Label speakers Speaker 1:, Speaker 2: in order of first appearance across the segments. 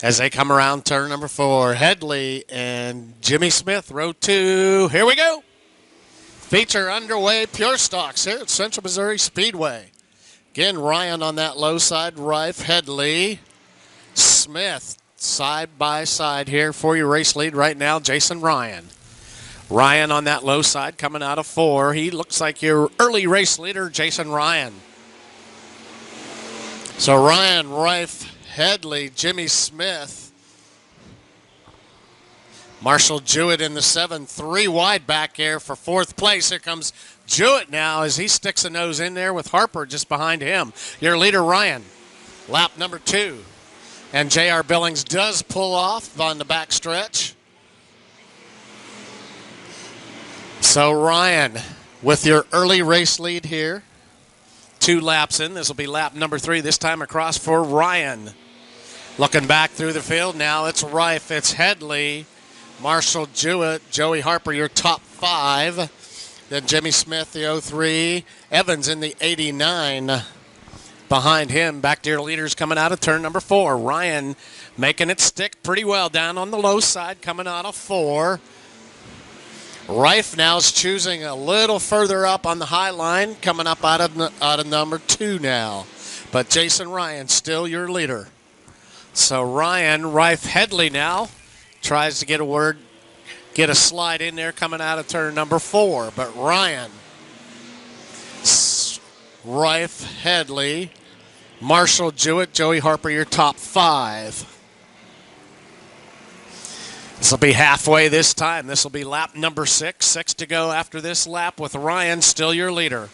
Speaker 1: As they come around turn number 4, Headley and Jimmy Smith, row 2. Here we go. Feature underway, pure stocks here at Central Missouri Speedway. Again, Ryan on that low side, Rife, Headley, Smith, side by side here for your race lead right now, Jason Ryan. Ryan on that low side coming out of 4. He looks like your early race leader, Jason Ryan. So Ryan, Rife, Headley, Jimmy Smith, Marshall Jewett in the 7, 3 wide back here for 4th place. Here comes Jewett now as he sticks a nose in there with Harper just behind him. Your leader, Ryan, lap number 2. And J.R. Billings does pull off on the back stretch. So Ryan with your early race lead here. 2 laps in. This will be lap number 3 this time across for Ryan. Looking back through the field now, it's Rife, it's Headley, Marshall Jewett, Joey Harper, your top 5. Then Jimmy Smith, the 03. Evans in the 89. Behind him, back to your leaders coming out of turn number 4. Ryan making it stick pretty well down on the low side coming out of 4. Rife now is choosing a little further up on the high line, coming up out of number 2 now. But Jason Ryan still your leader. So Ryan, Rife, Headley now tries to get a slide in there coming out of turn number 4. But Ryan, Rife, Headley, Marshall Jewett, Joey Harper, your top 5. This will be halfway this time. This will be lap number 6. 6 to go after this lap with Ryan still your leader.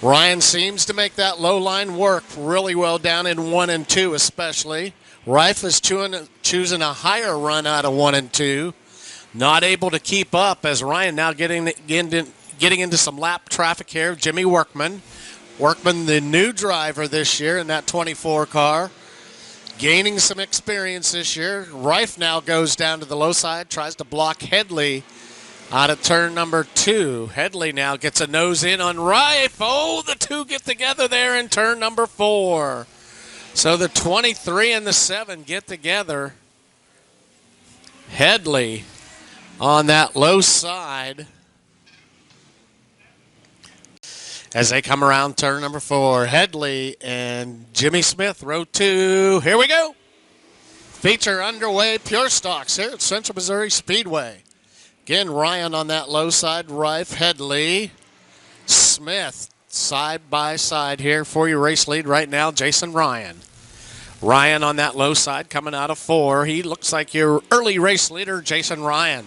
Speaker 1: Ryan seems to make that low line work really well down in 1 and 2 especially. Rife is choosing a higher run out of 1 and 2. Not able to keep up as Ryan now getting into some lap traffic here. Jimmy Workman. Workman, the new driver this year in that 24 car. Gaining some experience this year. Rife now goes down to the low side, tries to block Headley out of turn number 2. Headley now gets a nose in on Rife. Oh, the 2 get together there in turn number 4. So the 23 and the 7 get together. Headley on that low side. As they come around turn number 4, Headley and Jimmy Smith, row 2. Here we go. Feature underway, pure stocks here at Central Missouri Speedway. Again, Ryan on that low side, Rife, Headley, Smith, side by side here for your race lead right now, Jason Ryan. Ryan on that low side coming out of 4. He looks like your early race leader, Jason Ryan.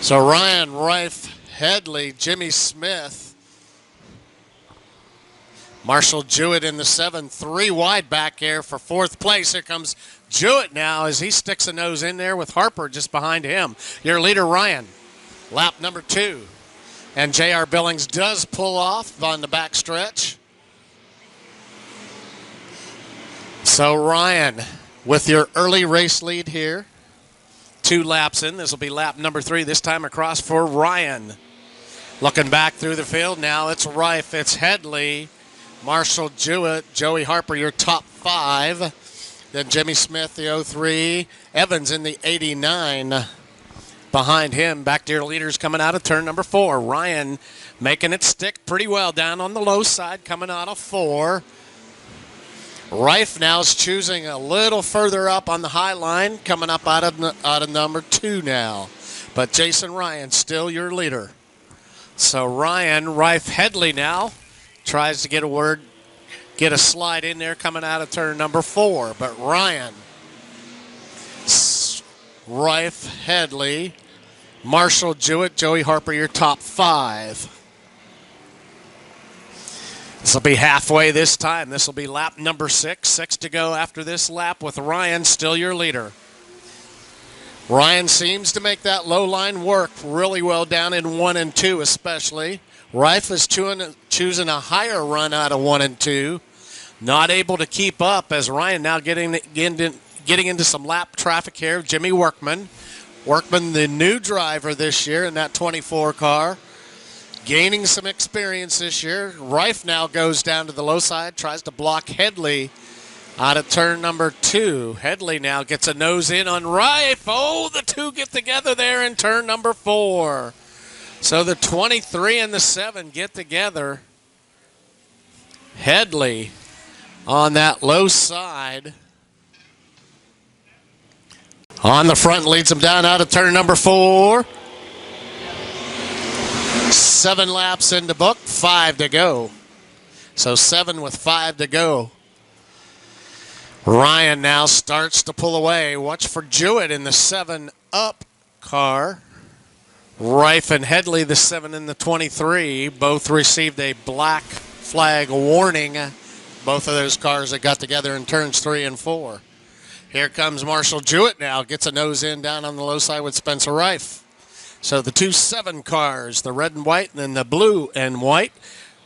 Speaker 1: So Ryan, Rife, Headley, Jimmy Smith, Marshall Jewett in the 7, 3 wide back here for 4th place. Here comes Jewett now as he sticks a nose in there with Harper just behind him. Your leader, Ryan, lap number 2. And J.R. Billings does pull off on the back stretch. So Ryan with your early race lead here. 2 laps in. This will be lap number 3 this time across for Ryan. Looking back through the field now, it's Rife, it's Headley, Marshall Jewett, Joey Harper, your top 5. Then Jimmy Smith, the 03. Evans in the 89. Behind him, back to your leaders coming out of turn number 4. Ryan making it stick pretty well down on the low side coming out of 4. Rife now is choosing a little further up on the high line, coming up out of number 2 now. But Jason Ryan still your leader. So Ryan, Rife, Headley now tries to get a slide in there coming out of turn number 4. But Ryan, Rife, Headley, Marshall Jewett, Joey Harper, your top 5. This will be halfway this time. This will be lap number 6. 6 to go after this lap with Ryan still your leader. Ryan seems to make that low line work really well down in 1 and 2 especially. Rife is choosing a higher run out of 1 and 2. Not able to keep up as Ryan now getting into some lap traffic here. Jimmy Workman. Workman, the new driver this year in that 24 car. Gaining some experience this year. Rife now goes down to the low side, tries to block Headley Out of turn number 2. Headley now gets a nose in on Rife. Oh, the two get together there in turn number 4. So the 23 and the 7 get together. Headley on that low side. On the front, leads him down out of turn number 4. 7 laps into book, 5 to go. So 7 with 5 to go. Ryan now starts to pull away. Watch for Jewett in the 7 up car. Rife and Headley, the 7 and the 23, both received a black flag warning. Both of those cars that got together in turns 3 and 4. Here comes Marshall Jewett now. Gets a nose in down on the low side with Spencer Rife. So the 2 7 cars, the red and white, and then the blue and white.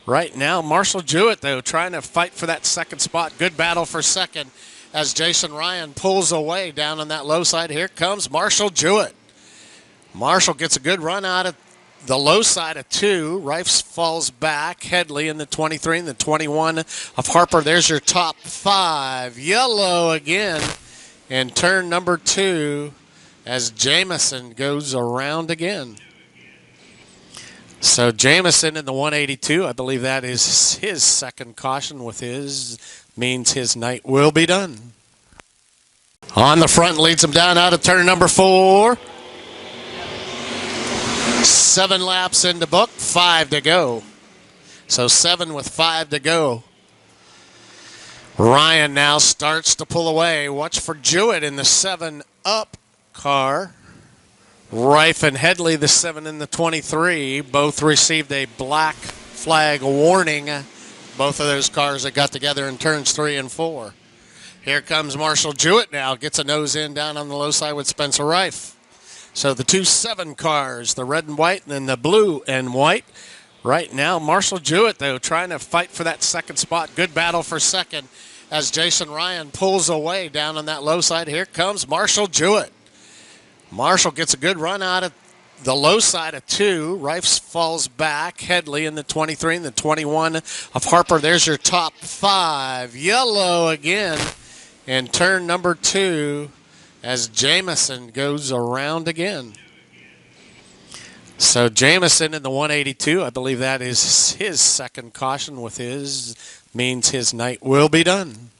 Speaker 1: Right now, Marshall Jewett, though, trying to fight for that second spot. Good battle for second as Jason Ryan pulls away down on that low side. Here comes Marshall Jewett. Marshall gets a good run out of the low side of 2. Rife falls back. Headley in the 23 and the 21 of Harper. There's your top 5. Yellow again in turn number 2 as Jamison goes around again. So Jamison in the 182, I believe that is his second caution with his, means his night will be done. On the front, leads him down out of turn number 4. 7 laps into book, 5 to go. So 7 with 5 to go. Ryan now starts to pull away. Watch for Jewett in the 7 up car. Rife and Headley, the 7 and the 23, both received a black flag warning. Both of those cars that got together in turns 3 and 4. Here comes Marshall Jewett now. Gets a nose in down on the low side with Spencer Rife. So the 2 7 cars, the red and white, and then the blue and white. Right now, Marshall Jewett, though, trying to fight for that second spot. Good battle for second as Jason Ryan pulls away down on that low side. Here comes Marshall Jewett. Marshall gets a good run out of the low side of 2. Rife falls back. Headley in the 23 and the 21 of Harper. There's your top 5. Yellow again in turn number 2 as Jamison goes around again. So Jamison in the 182, I believe that is his second caution with his, means his night will be done.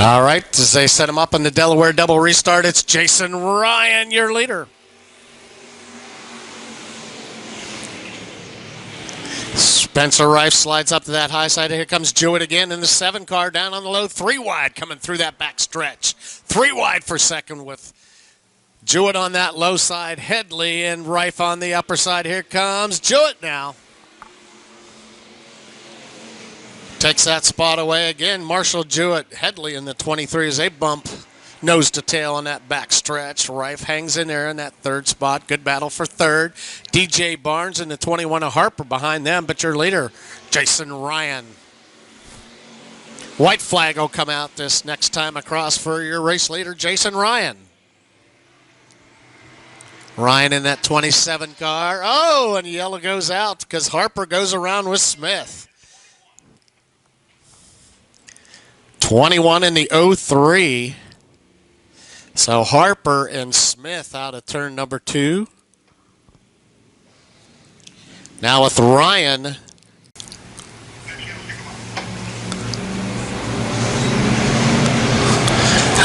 Speaker 1: All right, as they set him up on the Delaware double restart, it's Jason Ryan, your leader. Spencer Rife slides up to that high side. Here comes Jewett again in the 7 car down on the low. 3 wide coming through that back stretch. 3 wide for second with Jewett on that low side. Headley and Rife on the upper side. Here comes Jewett now. Takes that spot away again. Marshall Jewett, Headley in the 23 as they bump nose to tail on that back stretch. Rife hangs in there in that 3rd spot. Good battle for 3rd. DJ Barnes in the 21 of Harper behind them, but your leader, Jason Ryan. White flag will come out this next time across for your race leader, Jason Ryan. Ryan in that 27 car. Oh, and yellow goes out because Harper goes around with Smith. 21 in the 03. So Harper and Smith out of turn number 2. Now with Ryan.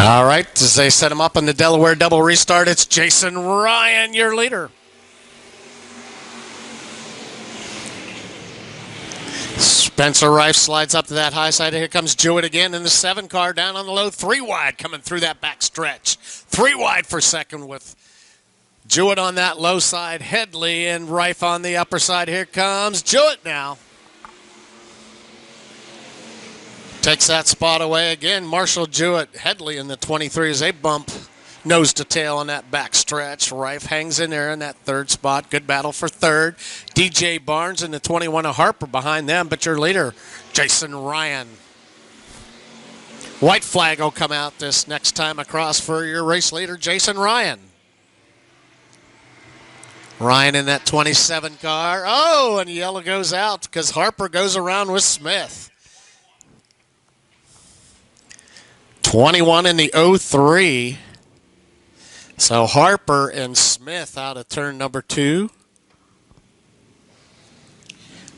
Speaker 1: All right, as they set him up on the Delaware double restart, it's Jason Ryan, your leader. Spencer Rife slides up to that high side. Here comes Jewett again in the 7 car down on the low. 3 wide coming through that back stretch. 3 wide for second with Jewett on that low side. Headley and Rife on the upper side. Here comes Jewett now. Takes that spot away again. Marshall Jewett, Headley in the 23 as they bump nose to tail on that back stretch. Rife hangs in there in that 3rd spot. Good battle for 3rd. DJ Barnes in the 21 of Harper behind them, but your leader, Jason Ryan. White flag will come out this next time across for your race leader, Jason Ryan. Ryan in that 27 car. Oh, and yellow goes out because Harper goes around with Smith. 21 in the 03. So Harper and Smith out of turn number 2.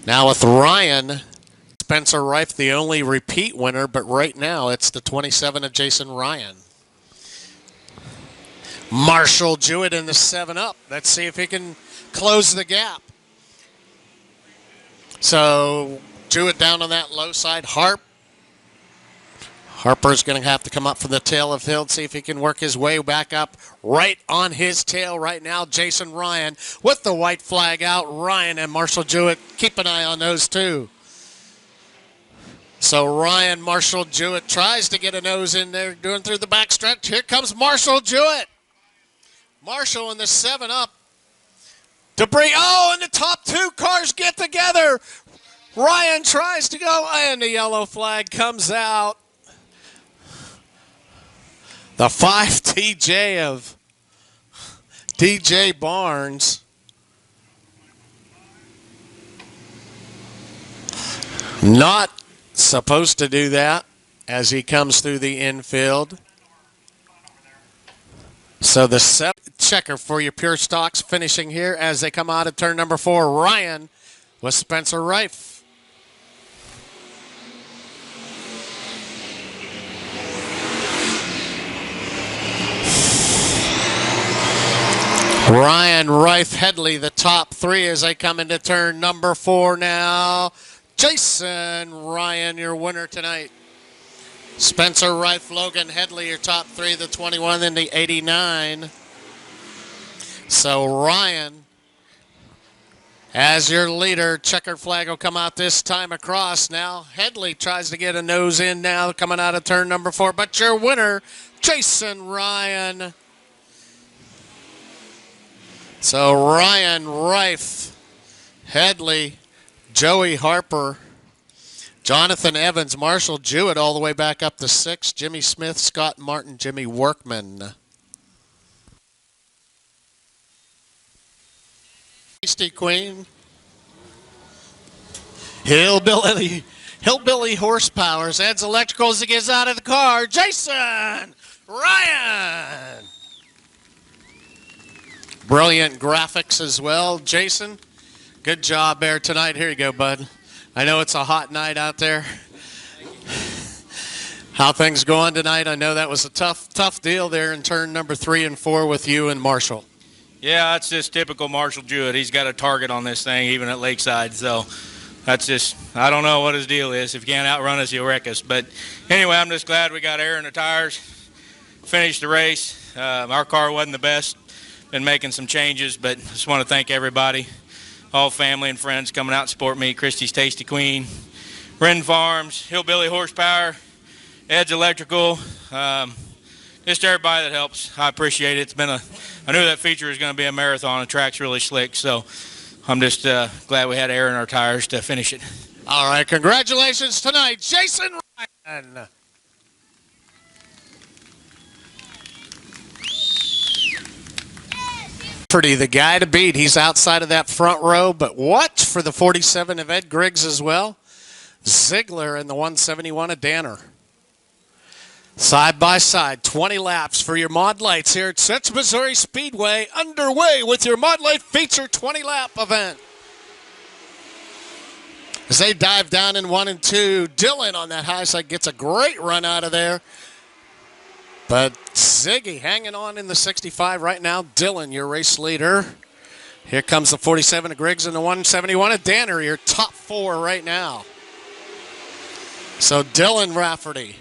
Speaker 1: Now with Ryan, Spencer Reif the only repeat winner, but right now it's the 27 of Jason Ryan. Marshall Jewett in the 7-up. Let's see if he can close the gap. So Jewett down on that low side. Harper's going to have to come up from the tail of hill, see if he can work his way back up. Right on his tail right now, Jason Ryan with the white flag out. Ryan and Marshall Jewett, keep an eye on those two. So Ryan, Marshall Jewett tries to get a nose in there, doing through the backstretch. Here comes Marshall Jewett. Marshall in the 7-up. Debris. Oh, and the top 2 cars get together. Ryan tries to go, and the yellow flag comes out. The 5 TJ of DJ Barnes. Not supposed to do that as he comes through the infield. So the 7 checker for your pure stocks finishing here as they come out of turn number 4. Ryan with Spencer Reif. Ryan, Reif, Headley, the top 3 as they come into turn number 4 now. Jason Ryan, your winner tonight. Spencer Reif, Logan Headley, your top 3, the 21 and the 89. So Ryan, as your leader, checkered flag will come out this time across. Now Headley tries to get a nose in now, coming out of turn number 4. But your winner, Jason Ryan. So Ryan, Reif, Headley, Joey Harper, Jonathan Evans, Marshall Jewett all the way back up to 6. Jimmy Smith, Scott Martin, Jimmy Workman. Tasty Queen. Hillbilly Horsepowers adds electrical as he gets out of the car. Jason Ryan. Brilliant graphics as well. Jason, good job there tonight. Here you go, bud. I know it's a hot night out there. How things going tonight? I know that was a tough deal there in turn number 3 and 4 with you and Marshall.
Speaker 2: Yeah, that's just typical Marshall Jewett. He's got a target on this thing, even at Lakeside. So that's just, I don't know what his deal is. If you can't outrun us, you'll wreck us. But anyway, I'm just glad we got air in the tires, finished the race. Our car wasn't the best. Been making some changes, but just want to thank everybody, all family and friends coming out and support me. Christie's Tasty Queen, Wren Farms, Hillbilly Horsepower, Ed's Electrical, just everybody that helps. I appreciate it. I knew that feature was going to be a marathon. The track's really slick, so I'm just glad we had air in our tires to finish it.
Speaker 1: All right, congratulations tonight, Jason Ryan. Pretty the guy to beat. He's outside of that front row, but watch for the 47 of Ed Griggs as well. Ziegler and the 171 of Danner. Side by side, 20 laps for your Mod Lights here at Sets Missouri Speedway, underway with your Mod Light Feature 20-lap event. As they dive down in 1 and 2, Dylan on that high side gets a great run out of there. But Ziggy hanging on in the 65 right now. Dylan, your race leader. Here comes the 47 of Griggs and the 171 of Danner, your top 4 right now. So Dylan Rafferty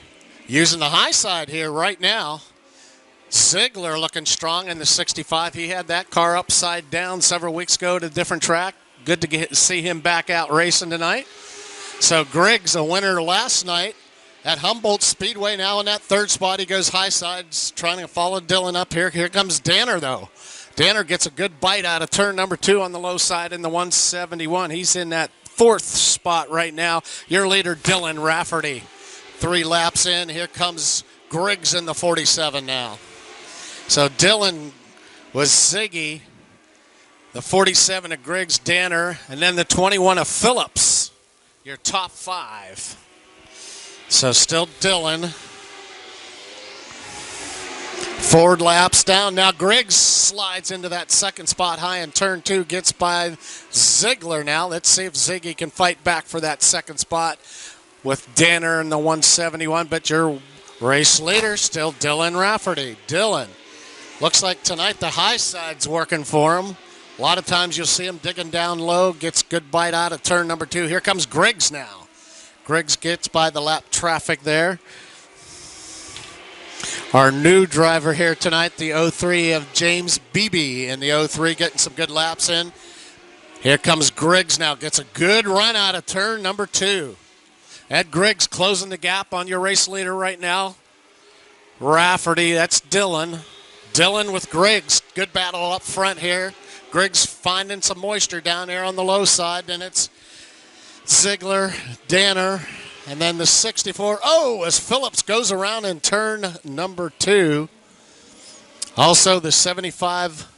Speaker 1: using the high side here right now. Ziegler looking strong in the 65. He had that car upside down several weeks ago at a different track. Good to see him back out racing tonight. So Griggs, a winner last night at Humboldt Speedway. Now in that 3rd spot, he goes high sides, trying to follow Dylan up here. Here comes Danner, though. Danner gets a good bite out of turn number 2 on the low side in the 171. He's in that 4th spot right now. Your leader, Dylan Rafferty. 3 laps in. Here comes Griggs in the 47 now. So Dylan was Ziggy. the 47 of Griggs Danner, and then the 21 of Phillips. Your top 5. So still Dillon. 4 laps down. Now Griggs slides into that second spot high in turn 2. Gets by Ziegler now. Let's see if Ziggy can fight back for that second spot with Danner in the 171. But your race leader still Dylan Rafferty. Dylan. Looks like tonight the high side's working for him. A lot of times you'll see him digging down low. Gets good bite out of turn number 2. Here comes Griggs now. Griggs gets by the lap traffic there. Our new driver here tonight, the 03 of James Beebe in the 03, getting some good laps in. Here comes Griggs now. Gets a good run out of turn number 2. Ed Griggs closing the gap on your race leader right now. Rafferty, that's Dylan. Dylan with Griggs. Good battle up front here. Griggs finding some moisture down there on the low side. Then it's Ziegler, Danner, and then the 64. Oh, as Phillips goes around in turn number 2. Also the 75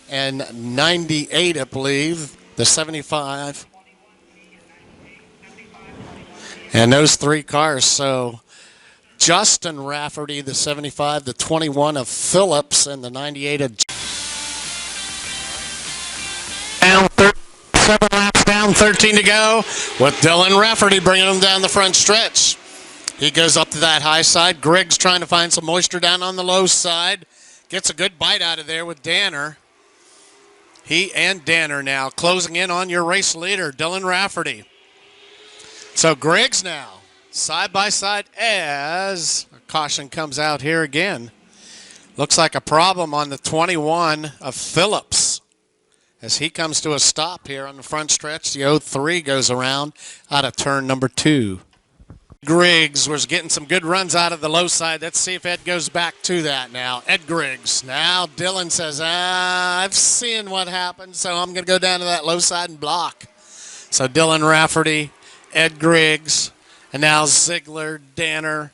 Speaker 1: and 98, I believe. The 75. And those 3 cars. So Justin Rafferty, the 75, the 21 of Phillips, and the 98 of... Down 7 laps down, 13 to go, with Dylan Rafferty bringing him down the front stretch. He goes up to that high side. Griggs trying to find some moisture down on the low side. Gets a good bite out of there with Danner. He and Danner now closing in on your race leader, Dylan Rafferty. So Griggs now, side by side, as a caution comes out here again. Looks like a problem on the 21 of Phillips. As he comes to a stop here on the front stretch, the 03 goes around out of turn number 2. Griggs was getting some good runs out of the low side. Let's see if Ed goes back to that now. Ed Griggs. Now Dylan says, I've seen what happened, so I'm going to go down to that low side and block. So Dylan Rafferty, Ed Griggs, and now Ziegler, Danner.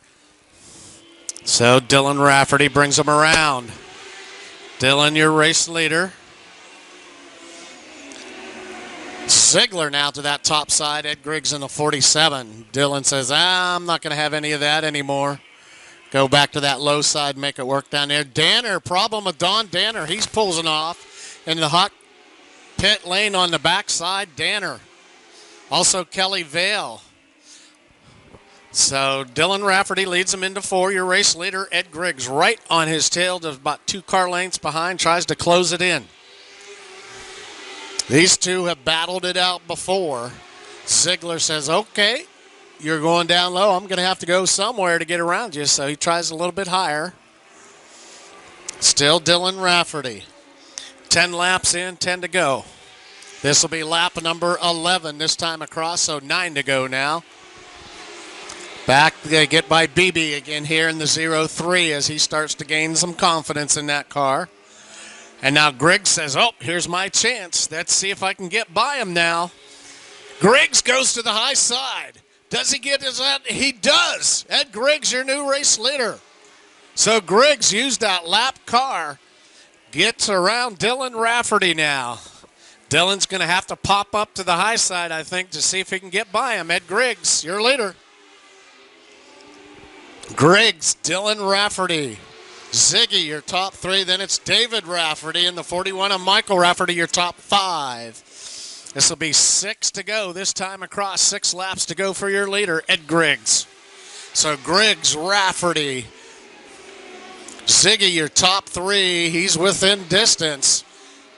Speaker 1: So Dylan Rafferty brings him around. Dylan, your race leader. Ziegler now to that top side. Ed Griggs in the 47. Dylan says, I'm not going to have any of that anymore. Go back to that low side, make it work down there. Danner, problem with Don Danner. He's pulling off in the hot pit lane on the backside. Danner. Also Kelly Vale. So Dylan Rafferty leads him into 4. Your race leader, Ed Griggs, right on his tail, to about 2 car lengths behind, tries to close it in. These two have battled it out before. Ziegler says, okay, you're going down low. I'm going to have to go somewhere to get around you. So he tries a little bit higher. Still Dylan Rafferty. 10 laps in, 10 to go. This will be lap number 11 this time across, so 9 to go now. Back, they get by BB again here in the 03 as he starts to gain some confidence in that car. And now Griggs says, oh, here's my chance. Let's see if I can get by him now. Griggs goes to the high side. Does he get his out? He does. Ed Griggs, your new race leader. So Griggs used that lap car. Gets around Dylan Rafferty now. Dylan's going to have to pop up to the high side, I think, to see if he can get by him. Ed Griggs, your leader. Griggs, Dylan Rafferty. Ziggy, your top 3. Then it's David Rafferty and the 41 of Michael Rafferty, your top 5. This will be 6 to go this time across. 6 laps to go for your leader, Ed Griggs. So Griggs, Rafferty. Ziggy, your top 3. He's within distance.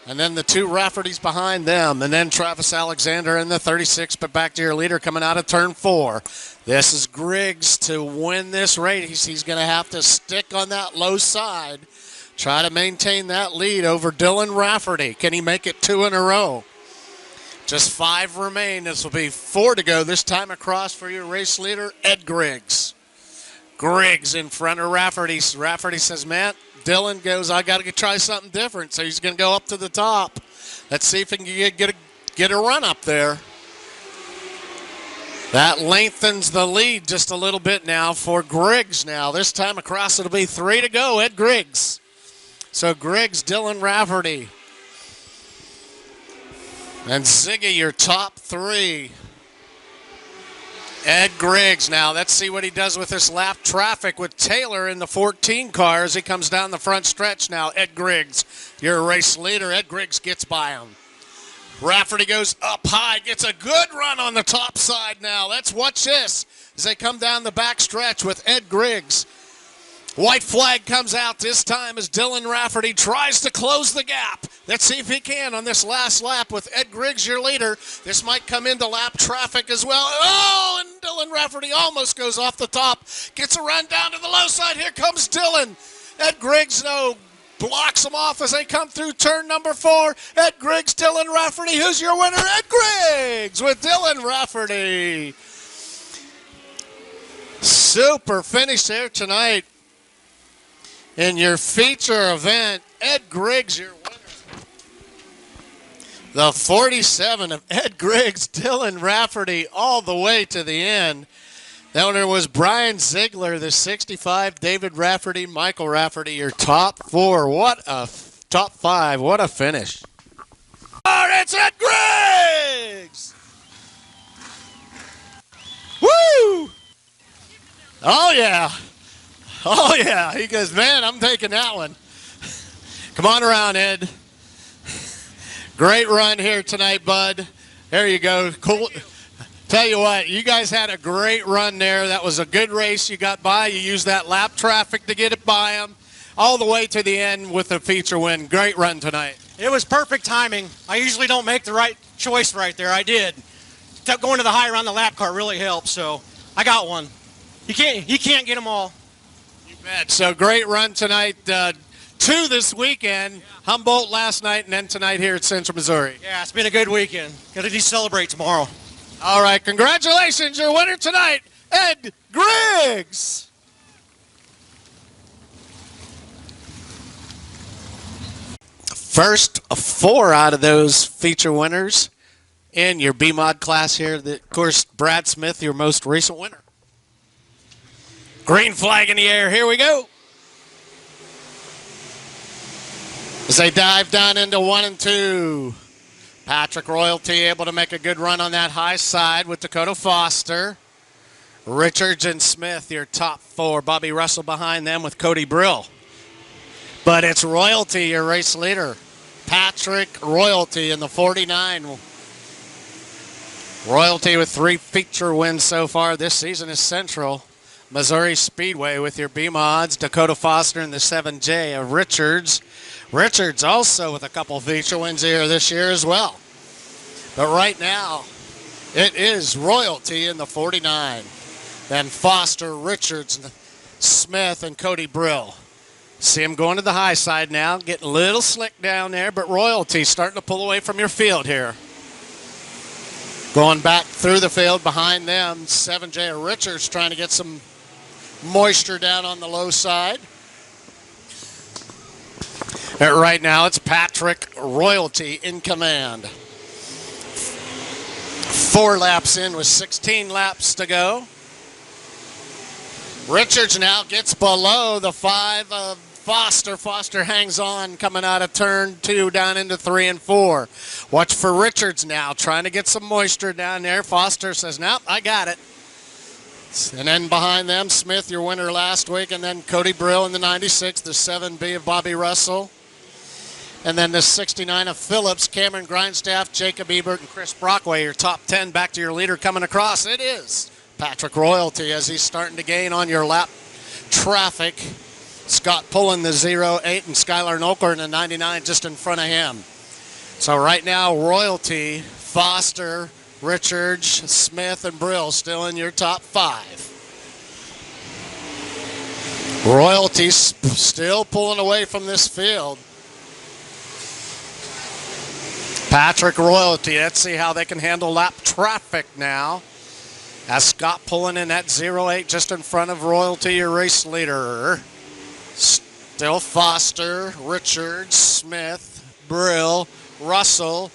Speaker 1: And then the 2 Raffertys behind them. And then Travis Alexander in the 36. But back to your leader coming out of turn 4. This is Griggs to win this race. He's going to have to stick on that low side. Try to maintain that lead over Dylan Rafferty. Can he make it 2 in a row? Just 5 remain. This will be 4 to go this time across for your race leader, Ed Griggs. Griggs in front of Rafferty. Rafferty says, Matt, Dylan goes, I got to try something different. So he's going to go up to the top. Let's see if he can get a run up there. That lengthens the lead just a little bit now for Griggs now. This time across, it'll be 3 to go, Ed Griggs. So Griggs, Dylan Rafferty. And Ziggy, your top three. Ed Griggs now. Let's see what he does with this lap traffic with Taylor in the 14 car as he comes down the front stretch now. Ed Griggs, your race leader. Ed Griggs gets by him. Rafferty goes up high, gets a good run on the top side now. Let's watch this as they come down the back stretch with Ed Griggs. White flag comes out this time as Dylan Rafferty tries to close the gap. Let's see if he can on this last lap with Ed Griggs, your leader. This might come into lap traffic as well. Oh, and Dylan Rafferty almost goes off the top. Gets a run down to the low side. Here comes Dylan. Ed Griggs, blocks them off as they come through turn number 4. Ed Griggs, Dylan Rafferty. Who's your winner? Ed Griggs with Dylan Rafferty. Super finish there tonight. In your feature event, Ed Griggs, your winner. The 47 of Ed Griggs, Dylan Rafferty, all the way to the end. The winner was Brian Ziegler, the 65, David Rafferty, Michael Rafferty, your top 4. What a top 5. What a finish. Oh, it's Ed Griggs! Woo! Oh, yeah. Oh, yeah. He goes, man, I'm taking that one. Come on around, Ed. Great run here tonight, bud. There you go. Cool. Tell you what, you guys had a great run there. That was a good race. You got by. You used that lap traffic to get it by them. All the way to the end with the feature win. Great run tonight.
Speaker 3: It was perfect timing. I usually don't make the right choice right there. I did. Going to the high around the lap car really helped, so I got one. You can't get them all.
Speaker 1: So great run tonight. 2 this weekend. Humboldt last night and then tonight here at Central Missouri.
Speaker 3: Yeah, it's been a good weekend. Got to celebrate tomorrow.
Speaker 1: All right, congratulations. Your winner tonight, Ed Griggs. First 4 out of those feature winners in your B-Mod class here. Of course, Brad Smith, your most recent winner. Green flag in the air. Here we go. As they dive down into 1 and 2. Patrick Royalty able to make a good run on that high side with Dakota Foster. Richards and Smith, your top 4. Bobby Russell behind them with Cody Brill. But it's Royalty, your race leader. Patrick Royalty in the 49. Royalty with 3 feature wins so far this season is Central Missouri Speedway with your B-Mods. Dakota Foster in the 7J of Richards. Richards also with a couple feature wins here this year as well. But right now, it is Royalty in the 49. Then Foster, Richards, Smith, and Cody Brill. See him going to the high side now, getting a little slick down there, but Royalty starting to pull away from your field here. Going back through the field behind them, 7J of Richards trying to get some moisture down on the low side. Right now, it's Patrick Royalty in command. 4 laps in with 16 laps to go. Richards now gets below the 5 of Foster. Foster hangs on coming out of turn 2 down into 3 and 4. Watch for Richards now trying to get some moisture down there. Foster says, nope, I got it. And then behind them, Smith, your winner last week, and then Cody Brill in the 96, the 7B of Bobby Russell. And then the 69 of Phillips, Cameron Grindstaff, Jacob Ebert, and Chris Brockway, your top 10. Back to your leader coming across. It is Patrick Royalty as he's starting to gain on your lap traffic. Scott pulling the 08 and Skylar Noker in the 99 just in front of him. So right now, Royalty, Foster, Richards, Smith, and Brill still in your top 5. Royalty still pulling away from this field. Patrick Royalty, let's see how they can handle lap traffic now. As Scott pulling in that 08 just in front of Royalty, your race leader. Still Foster, Richards, Smith, Brill, Russell.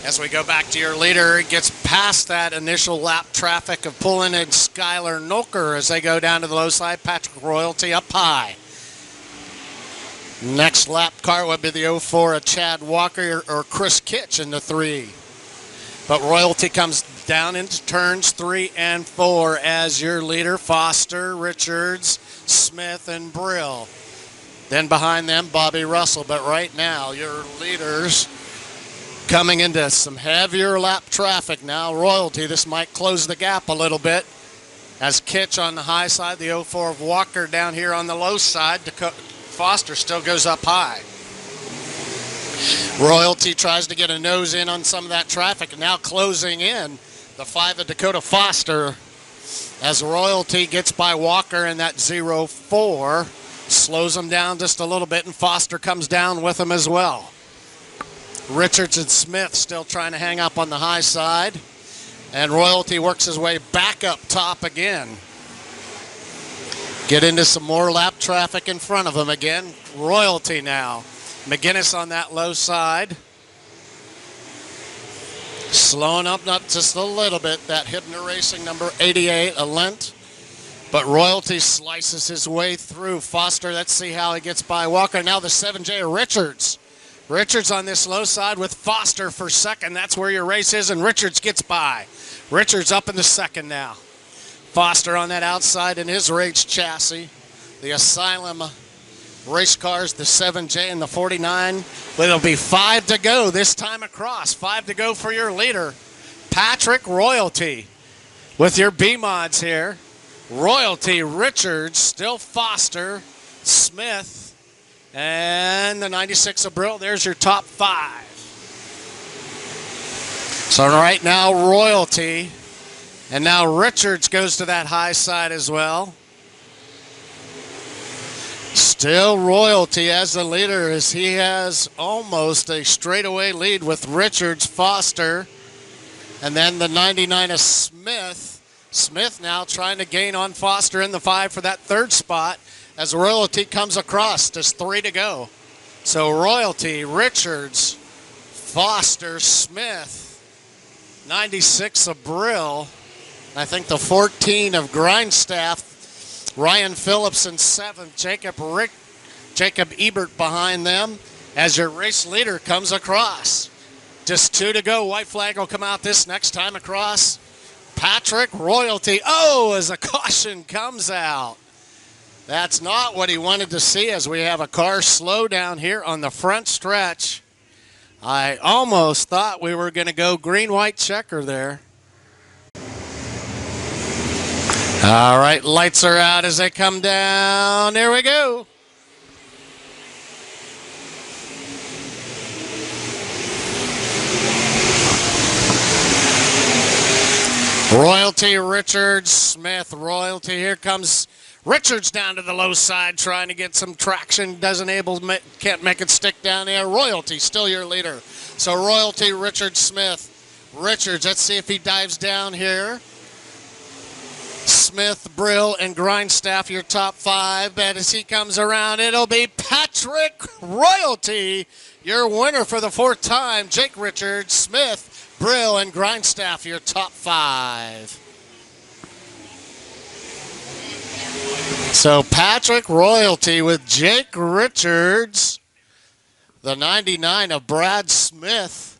Speaker 1: As we go back to your leader, it gets past that initial lap traffic of pulling in Skylar Noker as they go down to the low side. Patrick Royalty up high. Next lap car would be the 04 of Chad Walker or Chris Kitch in the 3. But Royalty comes down into turns 3 and 4 as your leader. Foster, Richards, Smith, and Brill. Then behind them, Bobby Russell. But right now, your leaders coming into some heavier lap traffic now. Royalty, this might close the gap a little bit. As Kitch on the high side, the 04 of Walker down here on the low side. Foster still goes up high. Royalty tries to get a nose in on some of that traffic, and now closing in the 5 of Dakota Foster as Royalty gets by Walker in that 04, slows him down just a little bit, and Foster comes down with him as well. Richards and Smith still trying to hang up on the high side, and Royalty works his way back up top again. Get into some more lap traffic in front of him again. Royalty now. McGinnis on that low side. Slowing up not just a little bit. That Hibner Racing number 88, a Lent. But Royalty slices his way through. Foster, let's see how he gets by Walker. Now the 7J of Richards. Richards on this low side with Foster for second. That's where your race is, and Richards gets by. Richards up in the second now. Foster on that outside in his race chassis. The Asylum race cars, the 7J and the 49. But it'll be 5 to go this time across. 5 to go for your leader, Patrick Royalty. With your B-mods here, Royalty, Richards, still Foster, Smith, and the 96 of Brill. There's your top 5. So right now, Royalty. And now Richards goes to that high side as well. Still Royalty as the leader as he has almost a straightaway lead with Richards, Foster, and then the 99 of Smith. Smith now trying to gain on Foster in the 5 for that 3rd spot as Royalty comes across. Just 3 to go. So Royalty, Richards, Foster, Smith, 96 of Brill. I think the 14 of Grindstaff, Ryan Phillips in 7th, Jacob Ebert behind them as your race leader comes across. Just 2 to go. White flag will come out this next time across. Patrick Royalty. Oh, as a caution comes out. That's not what he wanted to see as we have a car slow down here on the front stretch. I almost thought we were going to go green-white checker there. All right, lights are out as they come down. There we go. Royalty, Richards, Smith, Royalty. Here comes Richards down to the low side trying to get some traction. Can't make it stick down there. Royalty, still your leader. So Royalty, Richards, Smith. Richards, let's see if he dives down here. Smith, Brill, and Grindstaff, your top 5. But as he comes around, it'll be Patrick Royalty, your winner for the 4th time. Jake Richards, Smith, Brill, and Grindstaff, your top 5. So Patrick Royalty with Jake Richards, the 99 of Brad Smith,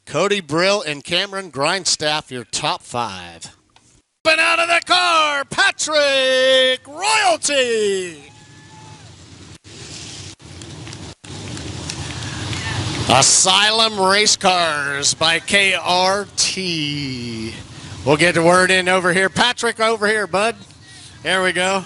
Speaker 1: Cody Brill, and Cameron Grindstaff, your top 5. Out of the car, Patrick Royalty. Asylum Race Cars by KRT. We'll get the word in over here. Patrick, over here, bud. There we go.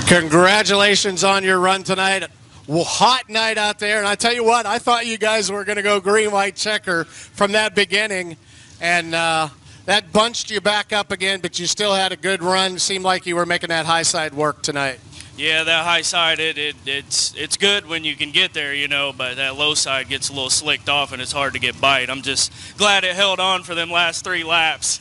Speaker 1: Congratulations on your run tonight. Well, hot night out there. And I tell you what, I thought you guys were going to go green-white checker from that beginning. And that bunched you back up again, but you still had a good run. Seemed like you were making that high side work tonight.
Speaker 4: Yeah, that high side, it's good when you can get there, you know, but that low side gets a little slicked off and it's hard to get bite. I'm just glad it held on for them last 3 laps.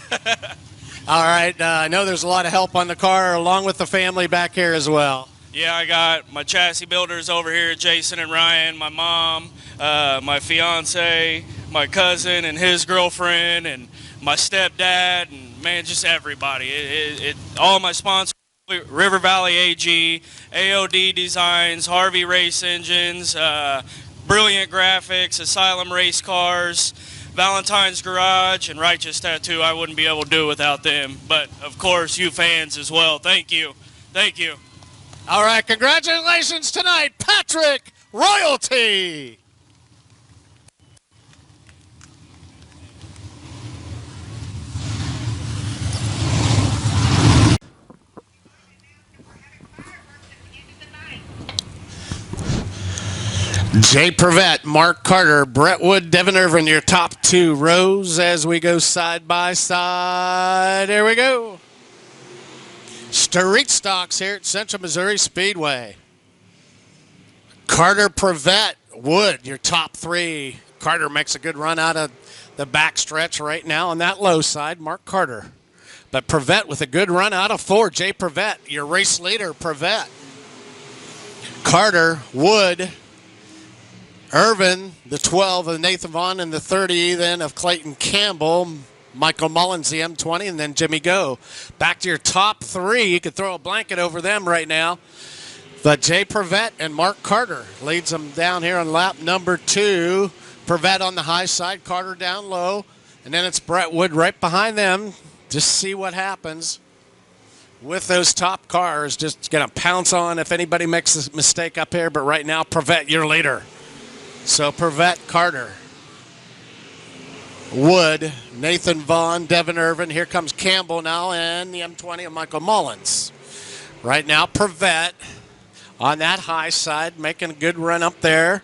Speaker 1: All right, I know there's a lot of help on the car along with the family back here as well.
Speaker 4: Yeah, I got my chassis builders over here, Jason and Ryan, my mom, my fiance, my cousin and his girlfriend, and my stepdad, and man, just everybody. All my sponsors River Valley AG, AOD Designs, Harvey Race Engines, Brilliant Graphics, Asylum Race Cars, Valentine's Garage, and Righteous Tattoo. I wouldn't be able to do without them. But, of course, you fans as well. Thank you. Thank you.
Speaker 1: All right, congratulations tonight, Patrick Royalty. Jay Prevette, Mark Carter, Brett Wood, Devin Irvin, your top 2 rows as we go side by side. Here we go. Street stocks here at Central Missouri Speedway. Carter, Prevette, Wood, your top 3. Carter makes a good run out of the back stretch right now on that low side. Mark Carter. But Prevette with a good run out of 4. Jay Prevette, your race leader, Prevette. Carter, Wood, Irvin, the 12 of Nathan Vaughn, and the 30 then of Clayton Campbell, Michael Mullins, the M20, and then Jimmy Go. Back to your top 3. You could throw a blanket over them right now. But Jay Prevette and Mark Carter leads them down here on lap number 2. Prevette on the high side, Carter down low, and then it's Brett Wood right behind them. Just see what happens with those top cars. Just going to pounce on if anybody makes a mistake up here. But right now, Prevette, your leader. So Prevette, Carter, Wood, Nathan Vaughn, Devin Irvin. Here comes Campbell now and the M20 of Michael Mullins. Right now, Prevette on that high side, making a good run up there.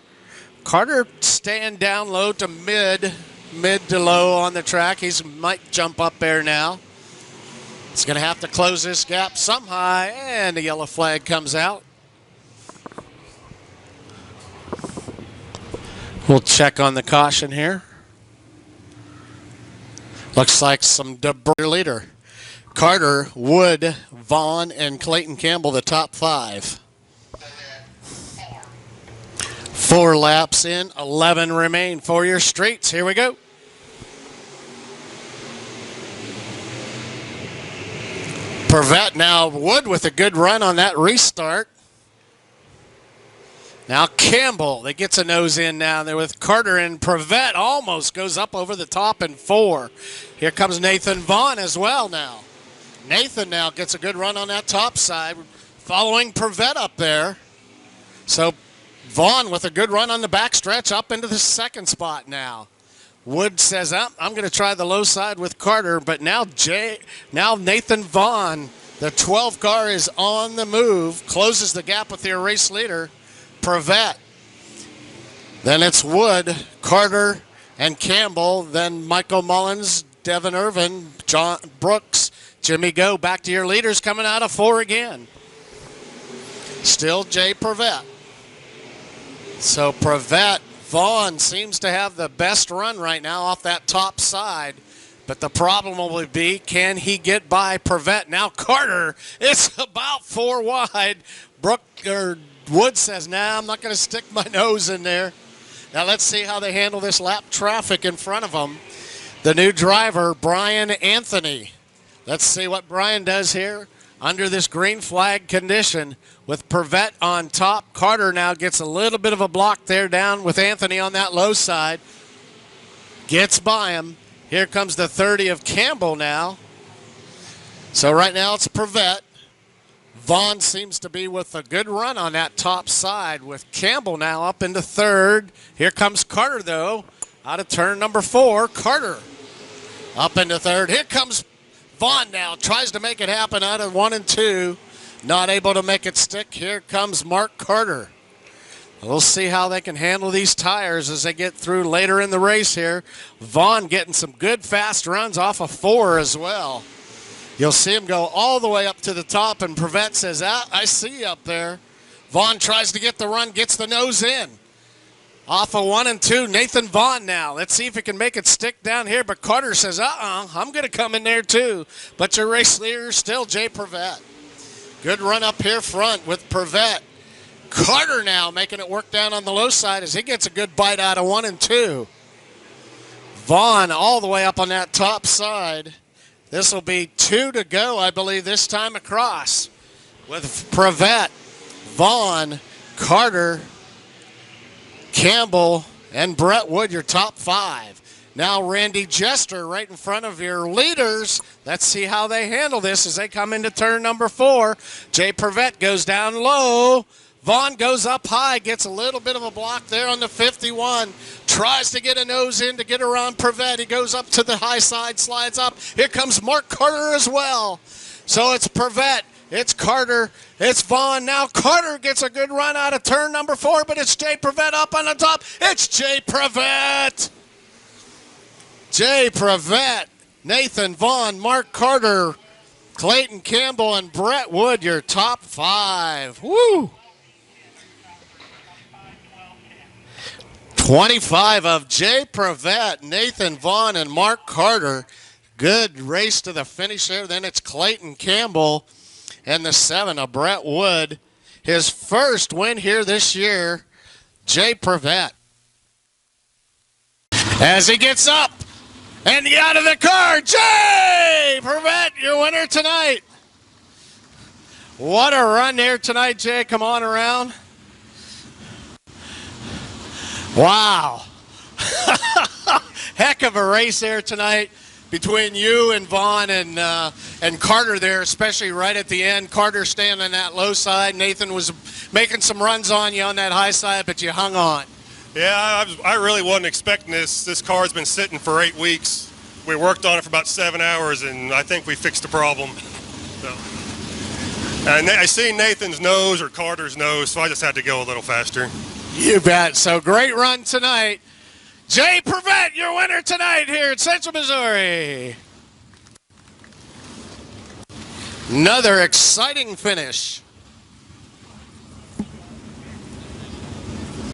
Speaker 1: Carter staying down low to mid to low on the track. He might jump up there now. He's going to have to close this gap somehow, and the yellow flag comes out. We'll check on the caution here. Looks like some debris leader. Carter, Wood, Vaughn, and Clayton Campbell, the top 5. 4 laps in, 11 remain for your streets. Here we go. Prevette now, Wood with a good run on that restart. Now Campbell, that gets a nose in now there with Carter, and Prevette almost goes up over the top in 4. Here comes Nathan Vaughn as well now. Nathan now gets a good run on that top side, following Prevette up there. So Vaughn with a good run on the back stretch up into the 2nd spot now. Wood says, I'm going to try the low side with Carter, but now Nathan Vaughn, the 12 car, is on the move, closes the gap with their race leader, Prevette. Then it's Wood, Carter, and Campbell. Then Michael Mullins, Devin Irvin, John Brooks, Jimmy Go. Back to your leaders coming out of 4 again. Still Jay Prevette. So Prevette, Vaughn seems to have the best run right now off that top side. But the problem will be, can he get by Prevette? Now Carter is about 4 wide. Wood says, nah, I'm not going to stick my nose in there. Now let's see how they handle this lap traffic in front of them. The new driver, Brian Anthony. Let's see what Brian does here under this green flag condition with Prevette on top. Carter now gets a little bit of a block there down with Anthony on that low side. Gets by him. Here comes the 30 of Campbell now. So right now it's Prevette. Vaughn seems to be with a good run on that top side with Campbell now up into 3rd. Here comes Carter, though, out of turn number 4. Carter up into 3rd. Here comes Vaughn now. Tries to make it happen out of 1 and 2. Not able to make it stick. Here comes Mark Carter. We'll see how they can handle these tires as they get through later in the race here. Vaughn getting some good fast runs off of 4 as well. You'll see him go all the way up to the top, and Prevette says, I see you up there. Vaughn tries to get the run, gets the nose in. Off of 1 and 2, Nathan Vaughn now. Let's see if he can make it stick down here, but Carter says, I'm going to come in there too. But your race leader is still Jay Prevette. Good run up here front with Prevette. Carter now making it work down on the low side as he gets a good bite out of 1 and 2. Vaughn all the way up on that top side. This will be 2 to go, I believe, this time across. with Prevet, Vaughn, Carter, Campbell, and Brett Wood, your top 5. Now Randy Jester right in front of your leaders. Let's see how they handle this as they come into turn number 4. Jay Prevet goes down low. Vaughn goes up high, gets a little bit of a block there on the 51. Tries to get a nose in to get around Prevet. He goes up to the high side, slides up. Here comes Mark Carter as well. So it's Prevet. It's Carter. It's Vaughn. Now Carter gets a good run out of turn number 4, but it's Jay Prevet up on the top. It's Jay Prevet. Jay Prevet, Nathan Vaughn, Mark Carter, Clayton Campbell, and Brett Wood, your top 5. Woo! 25 of Jay Prevet, Nathan Vaughn, and Mark Carter. Good race to the finish there. Then it's Clayton Campbell and the 7 of Brett Wood. His first win here this year, Jay Prevet. As he gets up and out of the car, Jay Prevet, your winner tonight. What a run there tonight, Jay. Come on around. Wow. Heck of a race there tonight between you and Vaughn and Carter there, especially right at the end. Carter staying on that low side. Nathan was making some runs on you on that high side, but you hung on.
Speaker 5: Yeah, I really wasn't expecting this. This car's been sitting for 8 weeks. We worked on it for about 7 hours, and I think we fixed the problem. So, and I seen Nathan's nose or Carter's nose, so I just had to go a little faster.
Speaker 1: You bet. So great run tonight. Jay Prevet, your winner tonight here at Central Missouri. Another exciting finish.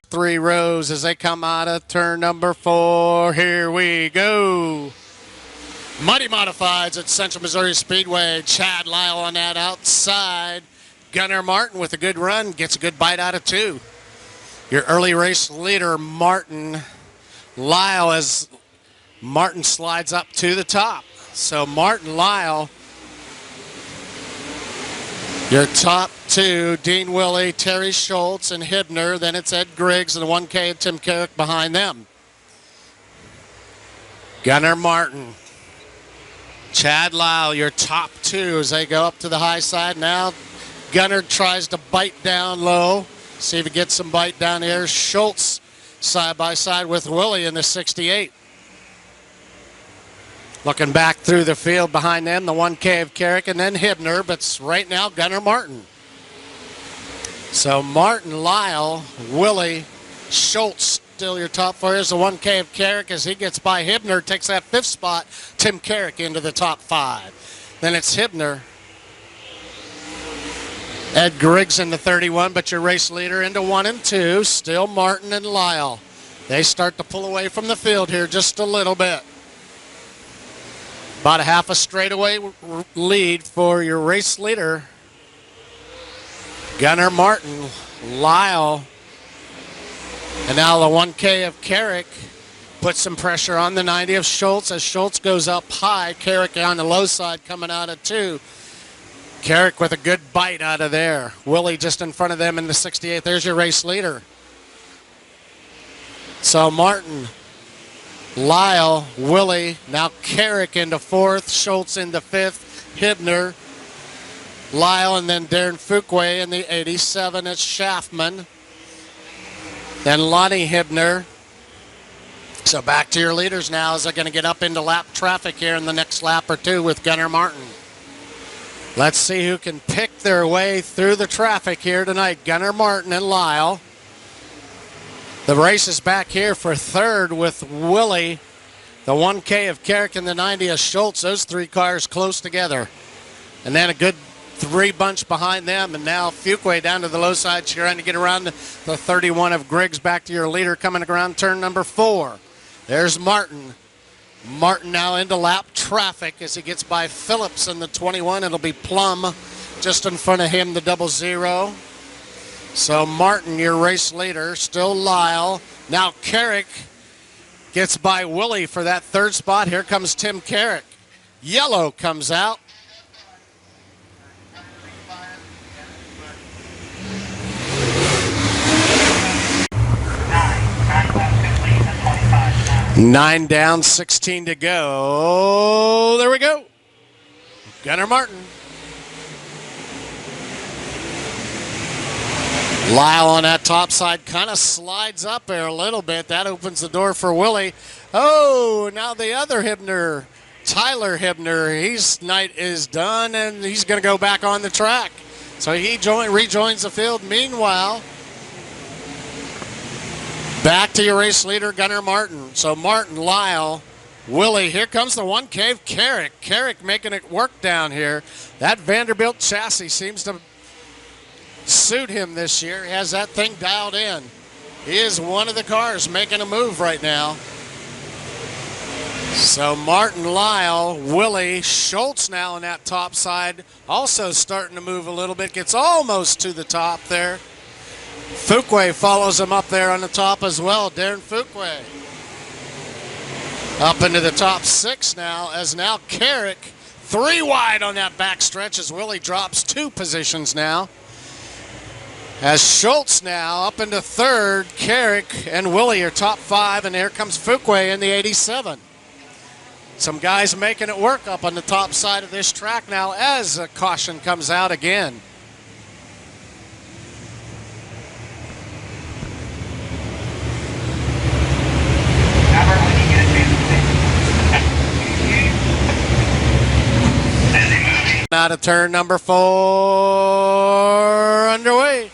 Speaker 1: 3 rows as they come out of turn number 4. Here we go. Muddy Modifieds at Central Missouri Speedway. Chad Lyle on that outside. Gunnar Martin with a good run. Gets a good bite out of 2. Your early race leader, Martin Lyle, as Martin slides up to the top. So Martin Lyle, your top 2, Dean Willie, Terry Schultz, and Hibner. Then it's Ed Griggs and the 1K and Tim Carrick behind them. Gunnar Martin, Chad Lyle, your top 2 as they go up to the high side. Now Gunnar tries to bite down low. See if he gets some bite down here. Schultz side by side with Willie in the 68. Looking back through the field behind them, the 1K of Carrick and then Hibner, but right now Gunnar Martin. So Martin, Lyle, Willie, Schultz still your top 4. Here's the 1K of Carrick as he gets by Hibner, takes that 5th spot. Tim Carrick into the top 5. Then it's Hibner. Ed Griggs in the 31, but your race leader into 1 and 2. Still Martin and Lyle. They start to pull away from the field here just a little bit. About a half a straightaway lead for your race leader, Gunnar Martin, Lyle, and now the 1K of Carrick puts some pressure on the 90 of Schultz as Schultz goes up high. Carrick on the low side coming out of 2. Carrick with a good bite out of there. Willie just in front of them in the 68. There's your race leader. So Martin, Lyle, Willie, now Carrick into 4th, Schultz into 5th, Hibner, Lyle, and then Darren Fuquay in the 87. It's Schaffman. Then Lonnie Hibner. So back to your leaders now as they're going to get up into lap traffic here in the next lap or 2 with Gunnar Martin. Let's see who can pick their way through the traffic here tonight. Gunnar Martin and Lyle. The race is back here for 3rd with Willie, the 1K of Carrick, and the 90 of Schultz. Those 3 cars close together. And then a good 3 bunch behind them. And now Fuquay down to the low side trying to get around the 31 of Griggs. Back to your leader coming around turn number 4. There's Martin. Martin now into lap traffic as he gets by Phillips in the 21. It'll be Plum just in front of him, the 00. So Martin, your race leader, still Lyle. Now Carrick gets by Willie for that 3rd spot. Here comes Tim Carrick. Yellow comes out. 9 down, 16 to go. There we go. Gunnar Martin. Lyle on that top side kind of slides up there a little bit. That opens the door for Willie. Oh, now the other Hibner, Tyler Hibner, his night is done, and he's going to go back on the track. So he rejoins the field. Meanwhile, back to your race leader, Gunnar Martin. So Martin, Lyle, Willie. Here comes the 1K of Carrick. Carrick making it work down here. That Vanderbilt chassis seems to suit him this year. He has that thing dialed in. He is one of the cars making a move right now. So Martin, Lyle, Willie, Schultz now on that top side, also starting to move a little bit. Gets almost to the top there. Fuqua follows him up there on the top as well. Darren Fuqua up into the top 6 now, as now Carrick 3 wide on that back stretch as Willie drops 2 positions now. As Schultz now up into 3rd, Carrick and Willie are top 5, and here comes Fuqua in the 87. Some guys making it work up on the top side of this track now as a caution comes out again. Out of turn number 4 underway.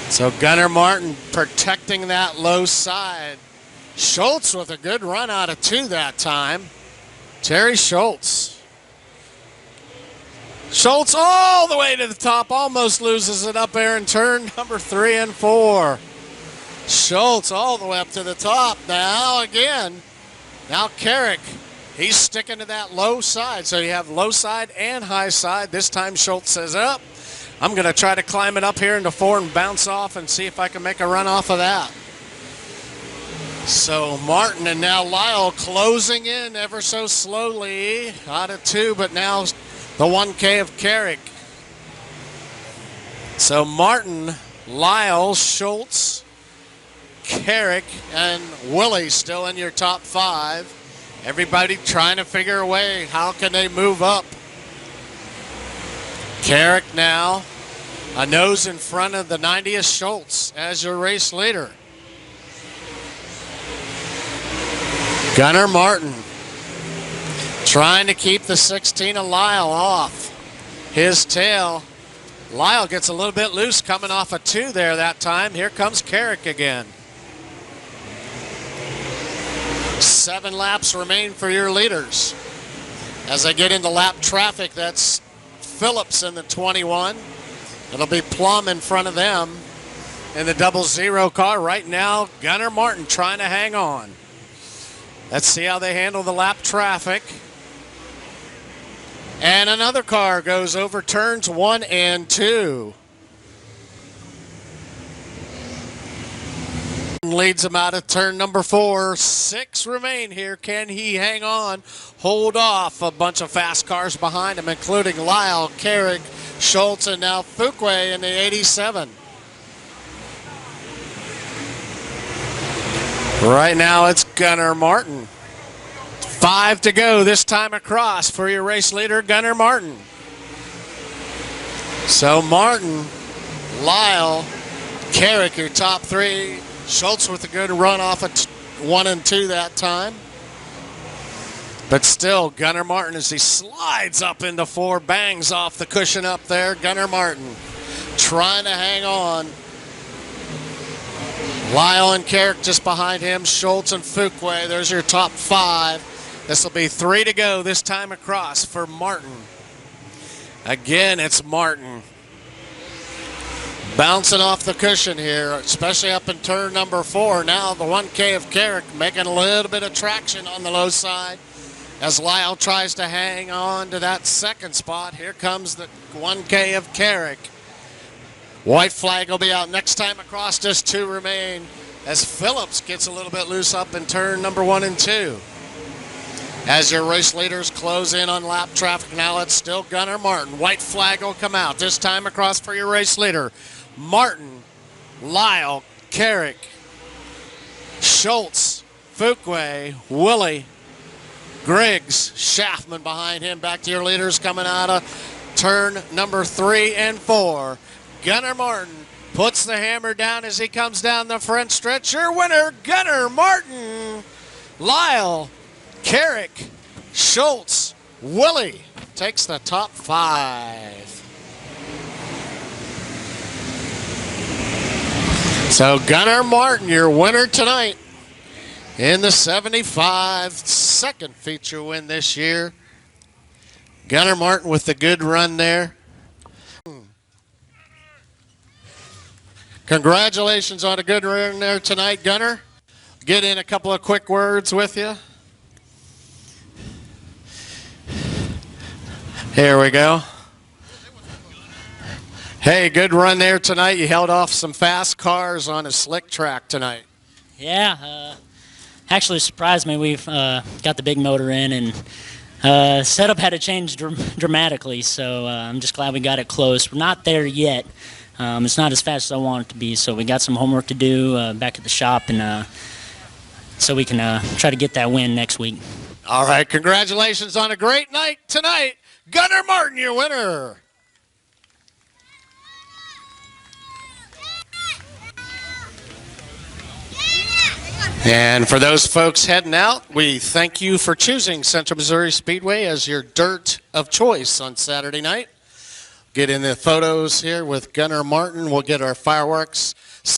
Speaker 1: So Gunnar Martin protecting that low side. Schultz with a good run out of 2 that time. Terry Schultz. Schultz all the way to the top, almost loses it up there in turn number 3 and 4. Schultz all the way up to the top now again. Now Carrick, he's sticking to that low side. So you have low side and high side. This time Schultz says, up. I'm going to try to climb it up here into 4 and bounce off and see if I can make a run off of that. So Martin and now Lyle closing in ever so slowly out of 2, but now the 1K of Carrick. So Martin, Lyle, Schultz, Carrick, and Willie still in your top 5. Everybody trying to figure a way, how can they move up? Carrick now, a nose in front of the 90th Schultz as your race leader. Gunnar Martin trying to keep the 16 of Lyle off his tail. Lyle gets a little bit loose coming off a 2 there that time. Here comes Carrick again. 7 laps remain for your leaders. As I get into lap traffic, that's Phillips in the 21. It'll be Plum in front of them in the 00 car. Right now, Gunnar Martin trying to hang on. Let's see how they handle the lap traffic. And another car goes over turns 1 and 2. Leads him out of turn number 4. 6 remain here. Can he hang on? Hold off a bunch of fast cars behind him, including Lyle, Carrick, Schultz, and now Fuqua in the 87. Right now it's Gunnar Martin. 5 to go this time across for your race leader, Gunnar Martin. So Martin, Lyle, Carrick, your top 3. Schultz with a good run off at 1 and 2 that time. But still, Gunnar Martin, as he slides up into 4, bangs off the cushion up there. Gunnar Martin trying to hang on. Lyle and Carrick just behind him. Schultz and Fuqua, there's your top 5. This will be 3 to go this time across for Martin. Again, it's Martin. Bouncing off the cushion here, especially up in turn number 4. Now the 1K of Carrick making a little bit of traction on the low side as Lyle tries to hang on to that second spot. Here comes the 1K of Carrick. White flag will be out next time across. Just 2 remain as Phillips gets a little bit loose up in turn number 1 and 2. As your race leaders close in on lap traffic, now it's still Gunnar Martin. White flag will come out this time across for your race leader. Martin, Lyle, Carrick, Schultz, Fuquay, Willie, Griggs, Schaffman behind him. Back to your leaders coming out of turn number 3 and 4. Gunnar Martin puts the hammer down as he comes down the front stretch. Your winner, Gunnar Martin. Lyle, Carrick, Schultz, Willie takes the top 5. So Gunnar Martin, your winner tonight in the 75, second feature win this year. Gunnar Martin with the good run there. Congratulations on a good run there tonight, Gunnar. Get in a couple of quick words with you. Here we go. Hey, good run there tonight. You held off some fast cars on a slick track tonight.
Speaker 6: Yeah, actually surprised me. We've got the big motor in, and setup had to change dramatically, so I'm just glad we got it close. We're not there yet. It's not as fast as I want it to be, so we got some homework to do back at the shop, and so we can try to get that win next week.
Speaker 1: All right, congratulations on a great night tonight. Gunnar Martin, your winner. And for those folks heading out, we thank you for choosing Central Missouri Speedway as your dirt of choice on Saturday night. Get in the photos here with Gunnar Martin. We'll get our fireworks